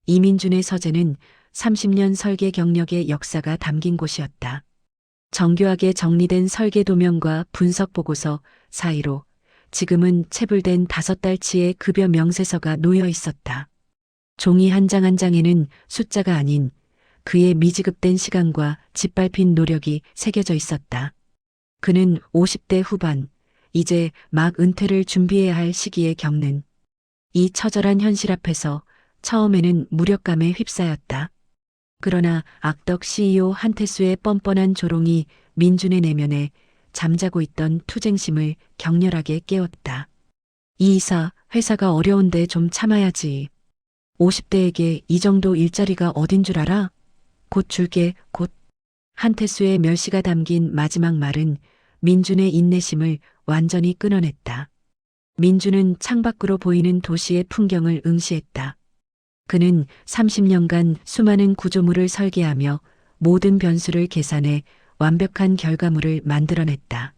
이민준의 서재는 30년 설계 경력의 역사가 담긴 곳이었다. 정교하게 정리된 설계 도면과 분석 보고서 사이로 지금은 체불된 5달치의 급여 명세서가 놓여 있었다. 종이 한 장 한 장에는 숫자가 아닌 그의 미지급된 시간과 짓밟힌 노력이 새겨져 있었다. 그는 50대 후반, 이제 막 은퇴를 준비해야 할 시기에 겪는 이 처절한 현실 앞에서 처음에는 무력감에 휩싸였다. 그러나 악덕 CEO 한태수의 뻔뻔한 조롱이 민준의 내면에 잠자고 있던 투쟁심을 격렬하게 깨웠다. 이 이사, 회사가 어려운데 좀 참아야지. 50대에게 이 정도 일자리가 어딘 줄 알아? 곧 줄게, 곧. 한태수의 멸시가 담긴 마지막 말은 민준의 인내심을 완전히 끊어냈다. 민준은 창밖으로 보이는 도시의 풍경을 응시했다. 그는 30년간 수많은 구조물을 설계하며 모든 변수를 계산해 완벽한 결과물을 만들어냈다.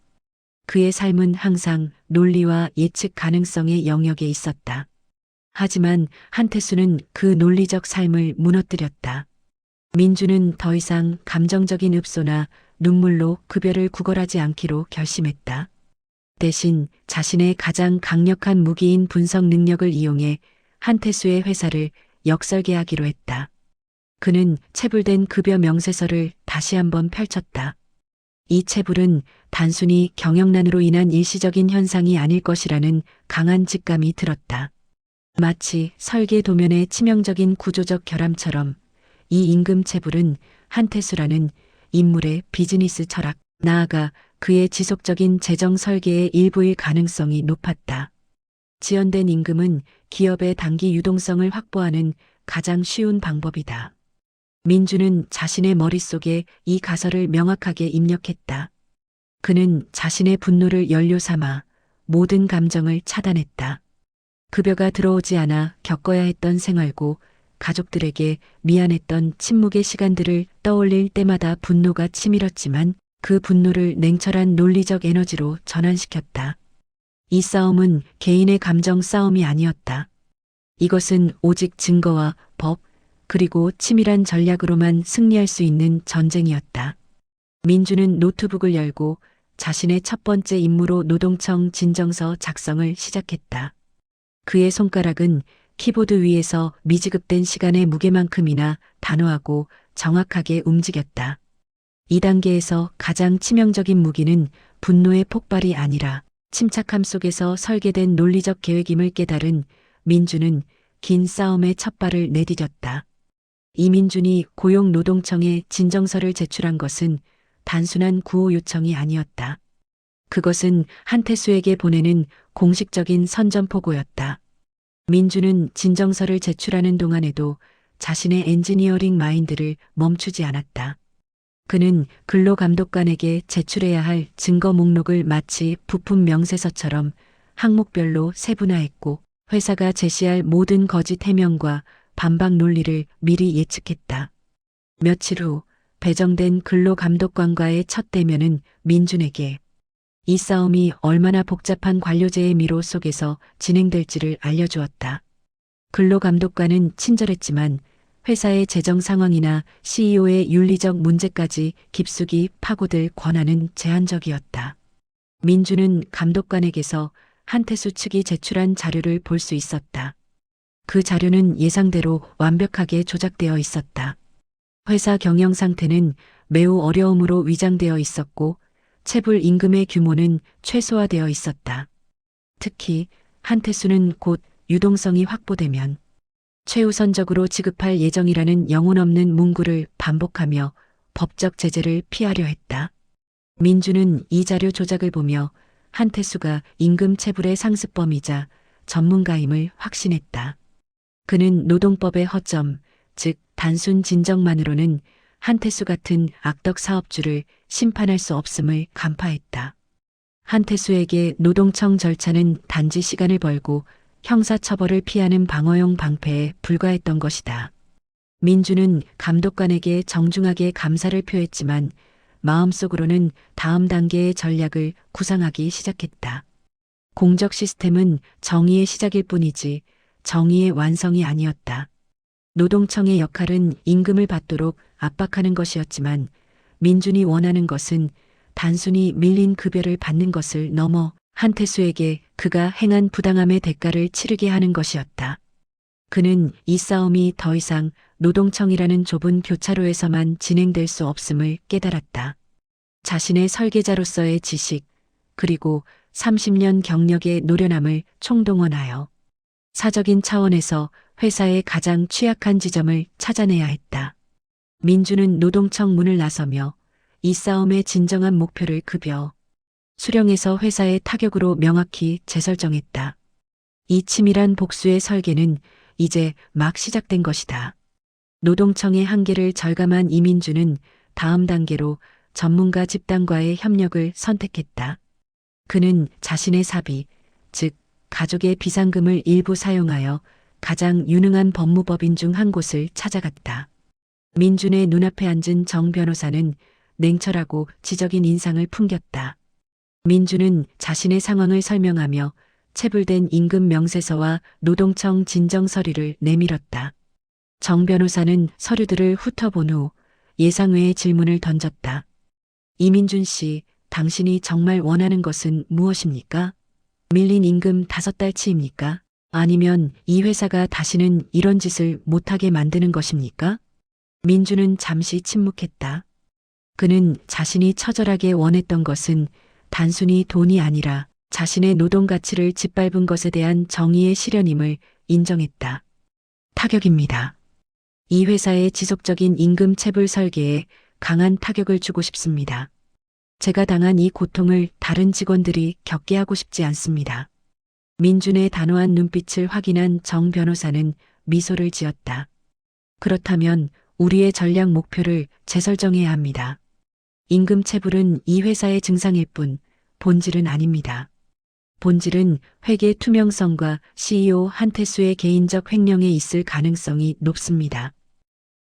그의 삶은 항상 논리와 예측 가능성의 영역에 있었다. 하지만 한태수는 그 논리적 삶을 무너뜨렸다. 민주는 더 이상 감정적인 읍소나 눈물로 급여를 구걸하지 않기로 결심했다. 대신 자신의 가장 강력한 무기인 분석 능력을 이용해 한태수의 회사를 역설계하기로 했다. 그는 체불된 급여 명세서를 다시 한번 펼쳤다. 이 체불은 단순히 경영난으로 인한 일시적인 현상이 아닐 것이라는 강한 직감이 들었다. 마치 설계 도면의 치명적인 구조적 결함처럼 이 임금 체불은 한태수라는 인물의 비즈니스 철학, 나아가 그의 지속적인 재정 설계의 일부일 가능성이 높았다. 지연된 임금은 기업의 단기 유동성을 확보하는 가장 쉬운 방법이다. 민주는 자신의 머릿속에 이 가설을 명확하게 입력했다. 그는 자신의 분노를 연료 삼아 모든 감정을 차단했다. 급여가 들어오지 않아 겪어야 했던 생활고 가족들에게 미안했던 침묵의 시간들을 떠올릴 때마다 분노가 치밀었지만 그 분노를 냉철한 논리적 에너지로 전환시켰다. 이 싸움은 개인의 감정 싸움이 아니었다. 이것은 오직 증거와 법, 그리고 치밀한 전략으로만 승리할 수 있는 전쟁이었다. 민주는 노트북을 열고 자신의 첫 번째 임무로 노동청 진정서 작성을 시작했다. 그의 손가락은 키보드 위에서 미지급된 시간의 무게만큼이나 단호하고 정확하게 움직였다. 이 단계에서 가장 치명적인 무기는 분노의 폭발이 아니라 침착함 속에서 설계된 논리적 계획임을 깨달은 민주는 긴 싸움의 첫 발을 내디뎠다. 이민준이 고용노동청에 진정서를 제출한 것은 단순한 구호 요청이 아니었다. 그것은 한태수에게 보내는 공식적인 선전포고였다. 민주는 진정서를 제출하는 동안에도 자신의 엔지니어링 마인드를 멈추지 않았다. 그는 근로감독관에게 제출해야 할 증거 목록을 마치 부품 명세서처럼 항목별로 세분화했고 회사가 제시할 모든 거짓 해명과 반박 논리를 미리 예측했다. 며칠 후 배정된 근로감독관과의 첫 대면은 민준에게 이 싸움이 얼마나 복잡한 관료제의 미로 속에서 진행될지를 알려주었다. 근로감독관은 친절했지만 회사의 재정 상황이나 CEO의 윤리적 문제까지 깊숙이 파고들 권한은 제한적이었다. 민주는 감독관에게서 한태수 측이 제출한 자료를 볼 수 있었다. 그 자료는 예상대로 완벽하게 조작되어 있었다. 회사 경영 상태는 매우 어려움으로 위장되어 있었고 체불 임금의 규모는 최소화되어 있었다. 특히 한태수는 곧 유동성이 확보되면 최우선적으로 지급할 예정이라는 영혼 없는 문구를 반복하며 법적 제재를 피하려 했다. 민주는 이 자료 조작을 보며 한태수가 임금 체불의 상습범이자 전문가임을 확신했다. 그는 노동법의 허점, 즉 단순 진정만으로는 한태수 같은 악덕 사업주를 심판할 수 없음을 간파했다. 한태수에게 노동청 절차는 단지 시간을 벌고 형사처벌을 피하는 방어용 방패에 불과했던 것이다. 민주는 감독관에게 정중하게 감사를 표했지만 마음속으로는 다음 단계의 전략을 구상하기 시작했다. 공적 시스템은 정의의 시작일 뿐이지 정의의 완성이 아니었다. 노동청의 역할은 임금을 받도록 압박하는 것이었지만 민준이 원하는 것은 단순히 밀린 급여를 받는 것을 넘어 한태수에게 그가 행한 부당함의 대가를 치르게 하는 것이었다. 그는 이 싸움이 더 이상 노동청이라는 좁은 교차로에서만 진행될 수 없음을 깨달았다. 자신의 설계자로서의 지식, 그리고 30년 경력의 노련함을 총동원하여 사적인 차원에서 회사의 가장 취약한 지점을 찾아내야 했다. 민주는 노동청 문을 나서며 이 싸움의 진정한 목표를 급여, 수령에서 회사의 타격으로 명확히 재설정했다. 이 치밀한 복수의 설계는 이제 막 시작된 것이다. 노동청의 한계를 절감한 이민주는 다음 단계로 전문가 집단과의 협력을 선택했다. 그는 자신의 사비, 즉 가족의 비상금을 일부 사용하여 가장 유능한 법무법인 중 한 곳을 찾아갔다. 민준의 눈앞에 앉은 정 변호사는 냉철하고 지적인 인상을 풍겼다. 민준은 자신의 상황을 설명하며 체불된 임금 명세서와 노동청 진정 서류를 내밀었다. 정 변호사는 서류들을 훑어본 후 예상외의 질문을 던졌다. 이민준 씨, 당신이 정말 원하는 것은 무엇입니까? 밀린 임금 5달치입니까? 아니면 이 회사가 다시는 이런 짓을 못하게 만드는 것입니까? 민주는 잠시 침묵했다. 그는 자신이 처절하게 원했던 것은 단순히 돈이 아니라 자신의 노동 가치를 짓밟은 것에 대한 정의의 실현임을 인정했다. 타격입니다. 이 회사의 지속적인 임금 체불 설계에 강한 타격을 주고 싶습니다. 제가 당한 이 고통을 다른 직원들이 겪게 하고 싶지 않습니다. 민준의 단호한 눈빛을 확인한 정 변호사는 미소를 지었다. 그렇다면 우리의 전략 목표를 재설정해야 합니다. 임금 체불은 이 회사의 증상일 뿐 본질은 아닙니다. 본질은 회계 투명성과 CEO 한태수의 개인적 횡령에 있을 가능성이 높습니다.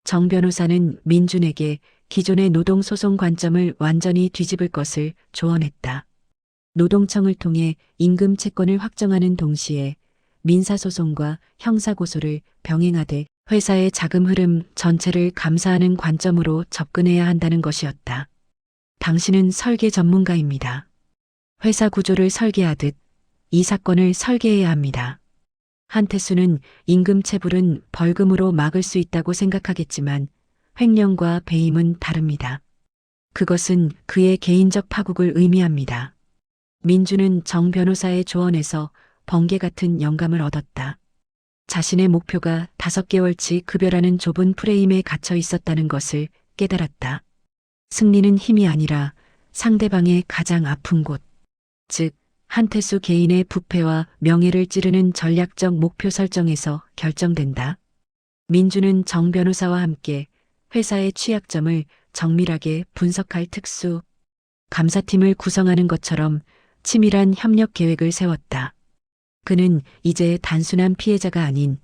정 변호사는 민준에게 기존의 노동소송 관점을 완전히 뒤집을 것을 조언했다. 노동청을 통해 임금 채권을 확정하는 동시에 민사소송과 형사고소를 병행하되 회사의 자금 흐름 전체를 감사하는 관점으로 접근해야 한다는 것이었다. 당신은 설계 전문가입니다. 회사 구조를 설계하듯 이 사건을 설계해야 합니다. 한태수는 임금 체불은 벌금으로 막을 수 있다고 생각하겠지만 횡령과 배임은 다릅니다. 그것은 그의 개인적 파국을 의미합니다. 민주는 정 변호사의 조언에서 번개 같은 영감을 얻었다. 자신의 목표가 5개월치 급여라는 좁은 프레임에 갇혀 있었다는 것을 깨달았다. 승리는 힘이 아니라 상대방의 가장 아픈 곳, 즉 한태수 개인의 부패와 명예를 찌르는 전략적 목표 설정에서 결정된다. 민주는 정 변호사와 함께 회사의 취약점을 정밀하게 분석할 특수 감사팀을 구성하는 것처럼 치밀한 협력 계획을 세웠다. 그는 이제 단순한 피해자가 아닌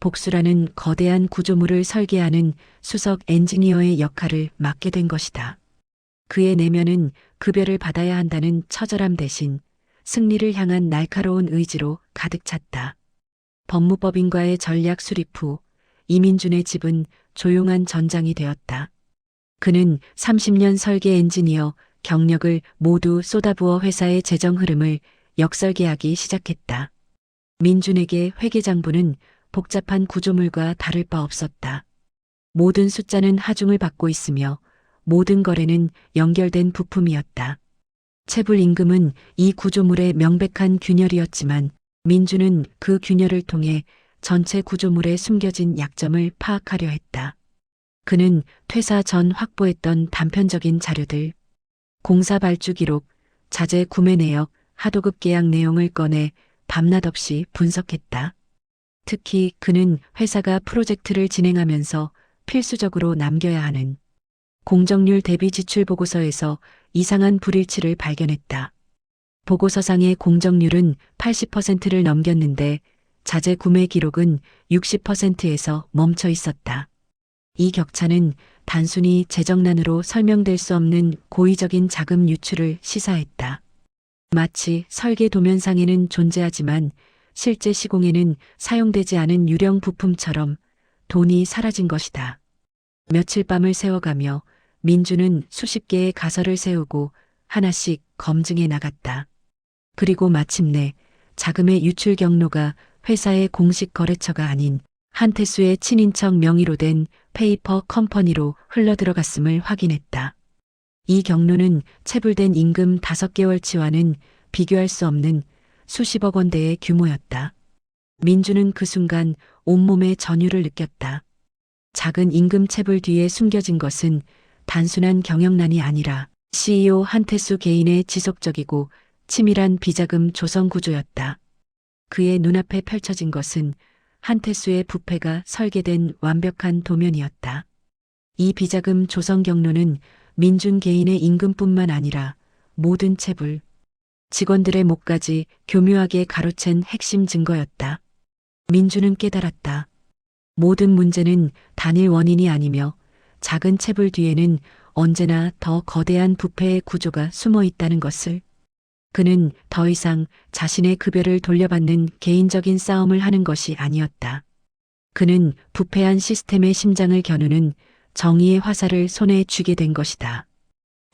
복수라는 거대한 구조물을 설계하는 수석 엔지니어의 역할을 맡게 된 것이다. 그의 내면은 급여를 받아야 한다는 처절함 대신 승리를 향한 날카로운 의지로 가득 찼다. 법무법인과의 전략 수립 후 이민준의 집은 조용한 전장이 되었다. 그는 30년 설계 엔지니어 경력을 모두 쏟아부어 회사의 재정 흐름을 역설계하기 시작했다. 민준에게 회계장부는 복잡한 구조물과 다를 바 없었다. 모든 숫자는 하중을 받고 있으며 모든 거래는 연결된 부품이었다. 체불 임금은 이 구조물의 명백한 균열이었지만 민주는 그 균열을 통해 전체 구조물에 숨겨진 약점을 파악하려 했다. 그는 퇴사 전 확보했던 단편적인 자료들, 공사 발주 기록, 자재 구매 내역, 하도급 계약 내용을 꺼내 밤낮 없이 분석했다. 특히 그는 회사가 프로젝트를 진행하면서 필수적으로 남겨야 하는 공정률 대비 지출 보고서에서 이상한 불일치를 발견했다. 보고서상의 공정률은 80%를 넘겼는데 자재 구매 기록은 60%에서 멈춰 있었다. 이 격차는 단순히 재정난으로 설명될 수 없는 고의적인 자금 유출을 시사했다. 마치 설계 도면상에는 존재하지만 실제 시공에는 사용되지 않은 유령 부품처럼 돈이 사라진 것이다. 며칠 밤을 새워가며 민주는 수십 개의 가설을 세우고 하나씩 검증해 나갔다. 그리고 마침내 자금의 유출 경로가 회사의 공식 거래처가 아닌 한태수의 친인척 명의로 된 페이퍼 컴퍼니로 흘러들어갔음을 확인했다. 이 경로는 체불된 임금 5개월치와는 비교할 수 없는 수십억 원대의 규모였다. 민주는 그 순간 온몸에 전율을 느꼈다. 작은 임금 체불 뒤에 숨겨진 것은 단순한 경영난이 아니라 CEO 한태수 개인의 지속적이고 치밀한 비자금 조성 구조였다. 그의 눈앞에 펼쳐진 것은 한태수의 부패가 설계된 완벽한 도면이었다. 이 비자금 조성 경로는 민준 개인의 임금뿐만 아니라 모든 체불, 직원들의 목까지 교묘하게 가로챈 핵심 증거였다. 민주는 깨달았다. 모든 문제는 단일 원인이 아니며 작은 체불 뒤에는 언제나 더 거대한 부패의 구조가 숨어 있다는 것을. 그는 더 이상 자신의 급여를 돌려받는 개인적인 싸움을 하는 것이 아니었다. 그는 부패한 시스템의 심장을 겨누는 정의의 화살을 손에 쥐게 된 것이다.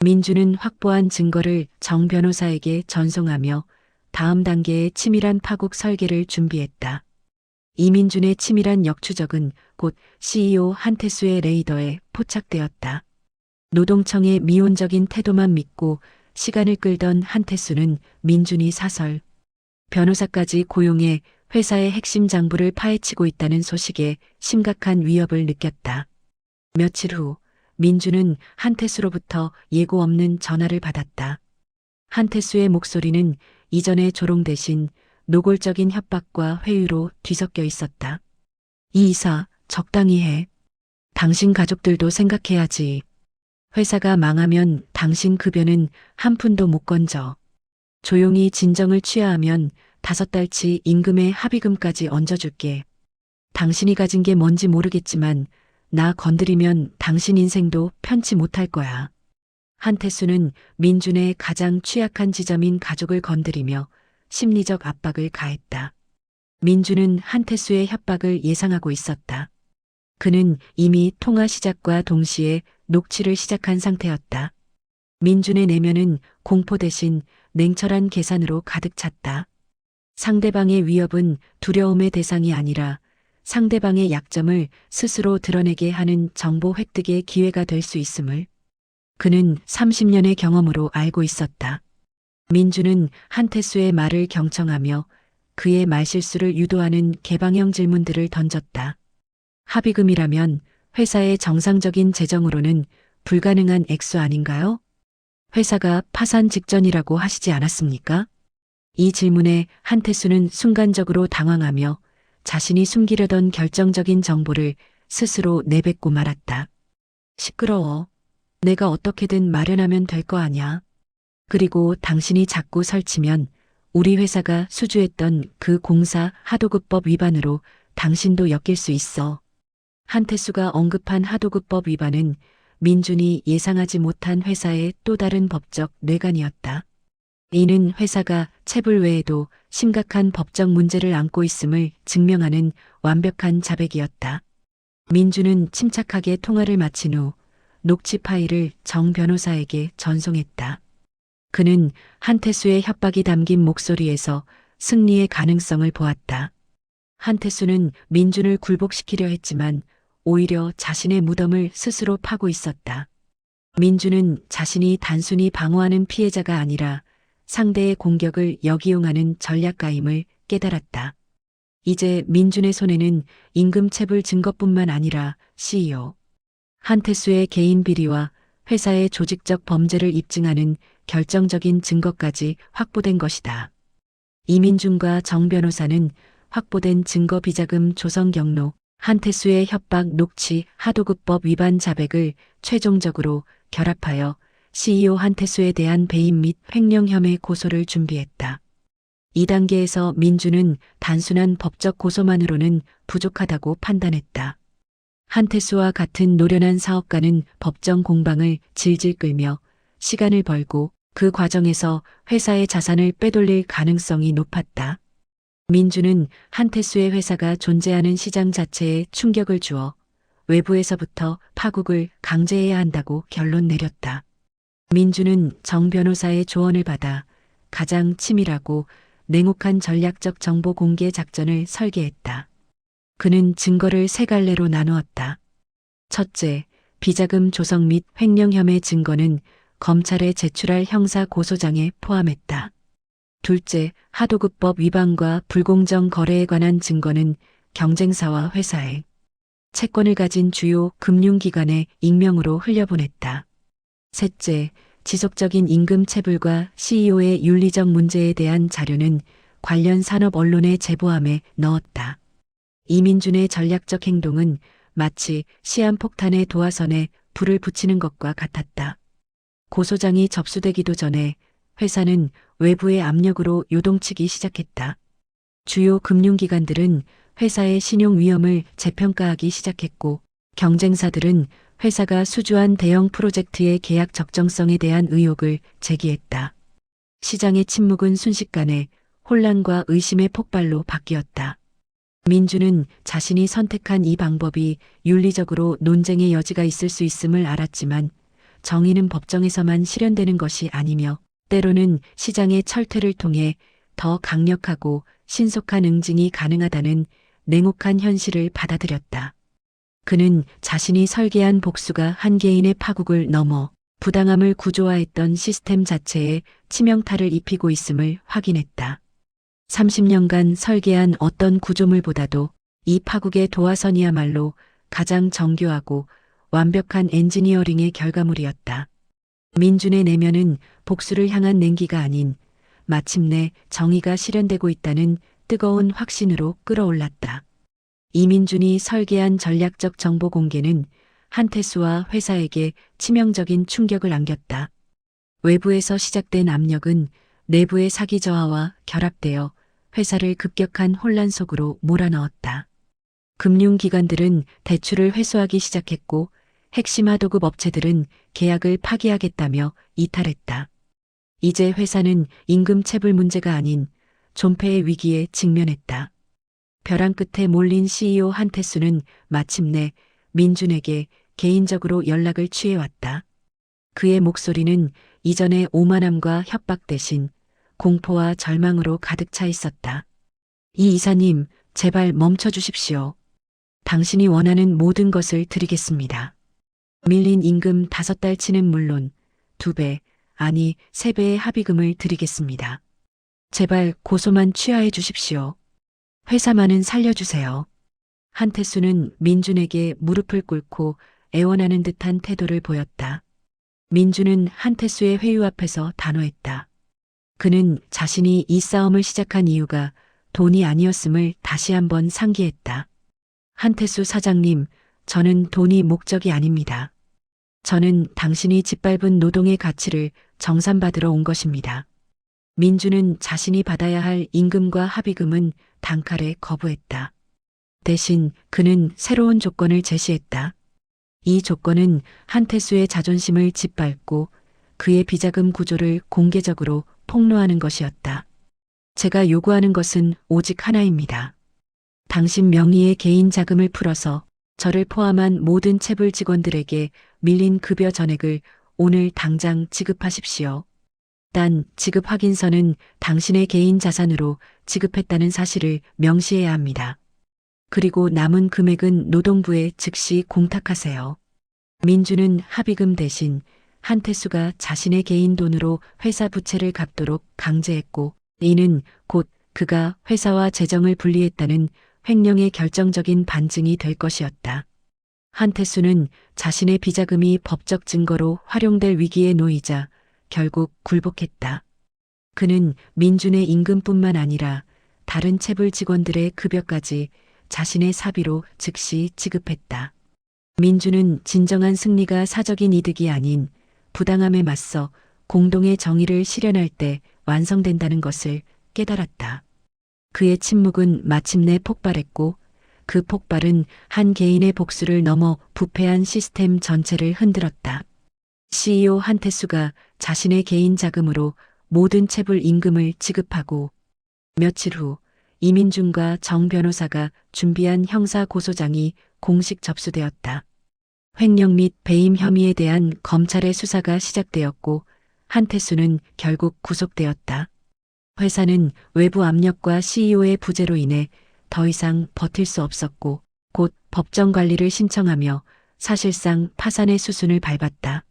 민주는 확보한 증거를 정 변호사에게 전송하며 다음 단계의 치밀한 파국 설계를 준비했다. 이민준의 치밀한 역추적은 곧 CEO 한태수의 레이더에 포착되었다. 노동청의 미온적인 태도만 믿고 시간을 끌던 한태수는 민준이 사설, 변호사까지 고용해 회사의 핵심 장부를 파헤치고 있다는 소식에 심각한 위협을 느꼈다. 며칠 후 민준은 한태수로부터 예고 없는 전화를 받았다. 한태수의 목소리는 이전의 조롱 대신 노골적인 협박과 회유로 뒤섞여 있었다. 이 이사 적당히 해. 당신 가족들도 생각해야지. 회사가 망하면 당신 급여는 한 푼도 못 건져. 조용히 진정을 취해야 하면 5달치 임금의 합의금까지 얹어줄게. 당신이 가진 게 뭔지 모르겠지만 나 건드리면 당신 인생도 편치 못할 거야. 한태수는 민준의 가장 취약한 지점인 가족을 건드리며 심리적 압박을 가했다. 민준은 한태수의 협박을 예상하고 있었다. 그는 이미 통화 시작과 동시에 녹취를 시작한 상태였다. 민준의 내면은 공포 대신 냉철한 계산으로 가득 찼다. 상대방의 위협은 두려움의 대상이 아니라 상대방의 약점을 스스로 드러내게 하는 정보 획득의 기회가 될 수 있음을 그는 30년의 경험으로 알고 있었다. 민주는 한태수의 말을 경청하며 그의 말실수를 유도하는 개방형 질문들을 던졌다. 합의금이라면 회사의 정상적인 재정으로는 불가능한 액수 아닌가요? 회사가 파산 직전이라고 하시지 않았습니까? 이 질문에 한태수는 순간적으로 당황하며 자신이 숨기려던 결정적인 정보를 스스로 내뱉고 말았다. 시끄러워. 내가 어떻게든 마련하면 될 거 아냐. 그리고 당신이 자꾸 설치면 우리 회사가 수주했던 그 공사 하도급법 위반으로 당신도 엮일 수 있어. 한태수가 언급한 하도급법 위반은 민준이 예상하지 못한 회사의 또 다른 법적 뇌관이었다. 이는 회사가 체불 외에도 심각한 법적 문제를 안고 있음을 증명하는 완벽한 자백이었다. 민준은 침착하게 통화를 마친 후 녹취 파일을 정 변호사에게 전송했다. 그는 한태수의 협박이 담긴 목소리에서 승리의 가능성을 보았다. 한태수는 민준을 굴복시키려 했지만 오히려 자신의 무덤을 스스로 파고 있었다. 민준은 자신이 단순히 방어하는 피해자가 아니라 상대의 공격을 역이용하는 전략가임을 깨달았다. 이제 민준의 손에는 임금 체불 증거뿐만 아니라 CEO 한태수의 개인 비리와 회사의 조직적 범죄를 입증하는 결정적인 증거까지 확보된 것이다. 이민준과 정 변호사는 확보된 증거 비자금 조성 경로, 한태수의 협박 녹취 하도급법 위반 자백을 최종적으로 결합하여 CEO 한태수에 대한 배임 및 횡령 혐의 고소를 준비했다. 이 단계에서 민주는 단순한 법적 고소만으로는 부족하다고 판단했다. 한태수와 같은 노련한 사업가는 법정 공방을 질질 끌며 시간을 벌고 그 과정에서 회사의 자산을 빼돌릴 가능성이 높았다. 민주는 한태수의 회사가 존재하는 시장 자체에 충격을 주어 외부에서부터 파국을 강제해야 한다고 결론 내렸다. 민주는 정 변호사의 조언을 받아 가장 치밀하고 냉혹한 전략적 정보 공개 작전을 설계했다. 그는 증거를 세 갈래로 나누었다. 첫째, 비자금 조성 및 횡령 혐의 증거는 검찰에 제출할 형사 고소장에 포함했다. 둘째, 하도급법 위반과 불공정 거래에 관한 증거는 경쟁사와 회사에 채권을 가진 주요 금융기관에 익명으로 흘려보냈다. 셋째, 지속적인 임금 체불과 CEO의 윤리적 문제에 대한 자료는 관련 산업 언론에 제보함에 넣었다. 이민준의 전략적 행동은 마치 시한폭탄의 도화선에 불을 붙이는 것과 같았다. 고소장이 접수되기도 전에 회사는 외부의 압력으로 요동치기 시작했다. 주요 금융기관들은 회사의 신용 위험을 재평가하기 시작했고, 경쟁사들은 회사가 수주한 대형 프로젝트의 계약 적정성에 대한 의혹을 제기했다. 시장의 침묵은 순식간에 혼란과 의심의 폭발로 바뀌었다. 민주는 자신이 선택한 이 방법이 윤리적으로 논쟁의 여지가 있을 수 있음을 알았지만, 정의는 법정에서만 실현되는 것이 아니며 때로는 시장의 철퇴를 통해 더 강력하고 신속한 응징이 가능하다는 냉혹한 현실을 받아들였다. 그는 자신이 설계한 복수가 한 개인의 파국을 넘어 부당함을 구조화했던 시스템 자체에 치명타를 입히고 있음을 확인했다. 30년간 설계한 어떤 구조물보다도 이 파국의 도화선이야말로 가장 정교하고 완벽한 엔지니어링의 결과물이었다. 민준의 내면은 복수를 향한 냉기가 아닌 마침내 정의가 실현되고 있다는 뜨거운 확신으로 끌어올랐다. 이민준이 설계한 전략적 정보 공개는 한태수와 회사에게 치명적인 충격을 안겼다. 외부에서 시작된 압력은 내부의 사기 저하와 결합되어 회사를 급격한 혼란 속으로 몰아넣었다. 금융기관들은 대출을 회수하기 시작했고, 핵심 하도급 업체들은 계약을 파기하겠다며 이탈했다. 이제 회사는 임금 체불 문제가 아닌 존폐의 위기에 직면했다. 벼랑 끝에 몰린 CEO 한태수는 마침내 민준에게 개인적으로 연락을 취해왔다. 그의 목소리는 이전의 오만함과 협박 대신 공포와 절망으로 가득 차 있었다. 이 이사님, 제발 멈춰 주십시오. 당신이 원하는 모든 것을 드리겠습니다. 밀린 임금 5달치는 물론 2배, 아니 3배의 합의금을 드리겠습니다. 제발 고소만 취하해 주십시오. 회사만은 살려주세요. 한태수는 민준에게 무릎을 꿇고 애원하는 듯한 태도를 보였다. 민준은 한태수의 회유 앞에서 단호했다. 그는 자신이 이 싸움을 시작한 이유가 돈이 아니었음을 다시 한번 상기했다. 한태수 사장님, 저는 돈이 목적이 아닙니다. 저는 당신이 짓밟은 노동의 가치를 정산받으러 온 것입니다. 민주는 자신이 받아야 할 임금과 합의금은 단칼에 거부했다. 대신 그는 새로운 조건을 제시했다. 이 조건은 한태수의 자존심을 짓밟고 그의 비자금 구조를 공개적으로 폭로하는 것이었다. 제가 요구하는 것은 오직 하나입니다. 당신 명의의 개인 자금을 풀어서 저를 포함한 모든 체불 직원들에게 밀린 급여 전액을 오늘 당장 지급하십시오. 단 지급 확인서는 당신의 개인 자산으로 지급했다는 사실을 명시해야 합니다. 그리고 남은 금액은 노동부에 즉시 공탁하세요. 민주는 합의금 대신 한태수가 자신의 개인 돈으로 회사 부채를 갚도록 강제했고, 이는 곧 그가 회사와 재정을 분리했다는 횡령의 결정적인 반증이 될 것이었다. 한태수는 자신의 비자금이 법적 증거로 활용될 위기에 놓이자 결국 굴복했다. 그는 민준의 임금뿐만 아니라 다른 체불 직원들의 급여까지 자신의 사비로 즉시 지급했다. 민준은 진정한 승리가 사적인 이득이 아닌 부당함에 맞서 공동의 정의를 실현할 때 완성된다는 것을 깨달았다. 그의 침묵은 마침내 폭발했고, 그 폭발은 한 개인의 복수를 넘어 부패한 시스템 전체를 흔들었다. CEO 한태수가 자신의 개인 자금으로 모든 체불 임금을 지급하고, 며칠 후 이민준과 정 변호사가 준비한 형사 고소장이 공식 접수되었다. 횡령 및 배임 혐의에 대한 검찰의 수사가 시작되었고 한태수는 결국 구속되었다. 회사는 외부 압력과 CEO의 부재로 인해 더 이상 버틸 수 없었고 곧 법정 관리를 신청하며 사실상 파산의 수순을 밟았다.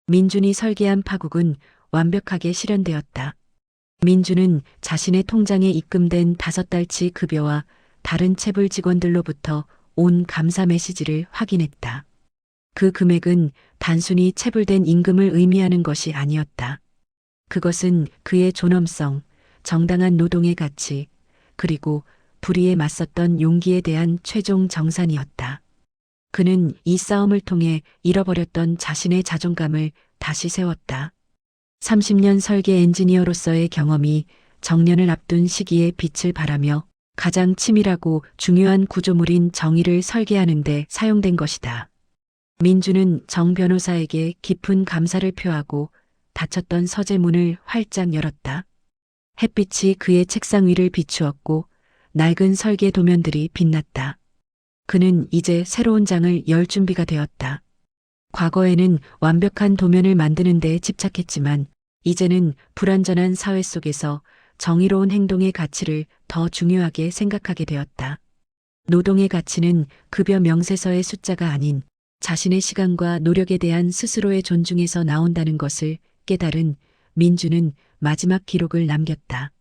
민준이 설계한 파국은 완벽하게 실현되었다. 민준은 자신의 통장에 입금된 5달치 급여와 다른 체불 직원들로부터 온 감사 메시지를 확인했다. 그 금액은 단순히 체불된 임금을 의미하는 것이 아니었다. 그것은 그의 존엄성, 정당한 노동의 가치, 그리고 불의에 맞섰던 용기에 대한 최종 정산이었다. 그는 이 싸움을 통해 잃어버렸던 자신의 자존감을 다시 세웠다. 30년 설계 엔지니어로서의 경험이 정년을 앞둔 시기에 빛을 발하며 가장 치밀하고 중요한 구조물인 정의를 설계하는 데 사용된 것이다. 민주는 정 변호사에게 깊은 감사를 표하고 닫혔던 서재문을 활짝 열었다. 햇빛이 그의 책상 위를 비추었고 낡은 설계 도면들이 빛났다. 그는 이제 새로운 장을 열 준비가 되었다. 과거에는 완벽한 도면을 만드는 데 집착했지만 이제는 불완전한 사회 속에서 정의로운 행동의 가치를 더 중요하게 생각하게 되었다. 노동의 가치는 급여 명세서의 숫자가 아닌 자신의 시간과 노력에 대한 스스로의 존중에서 나온다는 것을 깨달은 민주는 마지막 기록을 남겼다.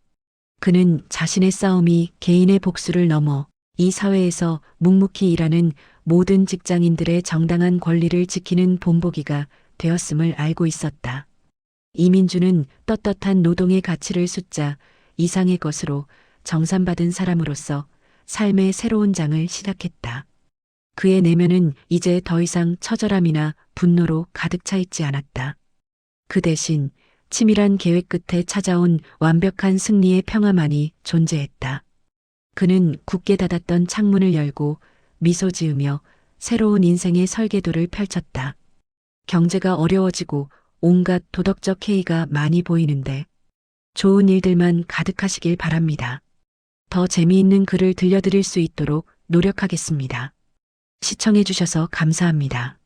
그는 자신의 싸움이 개인의 복수를 넘어 이 사회에서 묵묵히 일하는 모든 직장인들의 정당한 권리를 지키는 본보기가 되었음을 알고 있었다. 이민주는 떳떳한 노동의 가치를 숫자 이상의 것으로 정산받은 사람으로서 삶의 새로운 장을 시작했다. 그의 내면은 이제 더 이상 처절함이나 분노로 가득 차 있지 않았다. 그 대신 치밀한 계획 끝에 찾아온 완벽한 승리의 평화만이 존재했다. 그는 굳게 닫았던 창문을 열고 미소 지으며 새로운 인생의 설계도를 펼쳤다. 경제가 어려워지고 온갖 도덕적 해이가 많이 보이는데 좋은 일들만 가득하시길 바랍니다. 더 재미있는 글을 들려드릴 수 있도록 노력하겠습니다. 시청해 주셔서 감사합니다.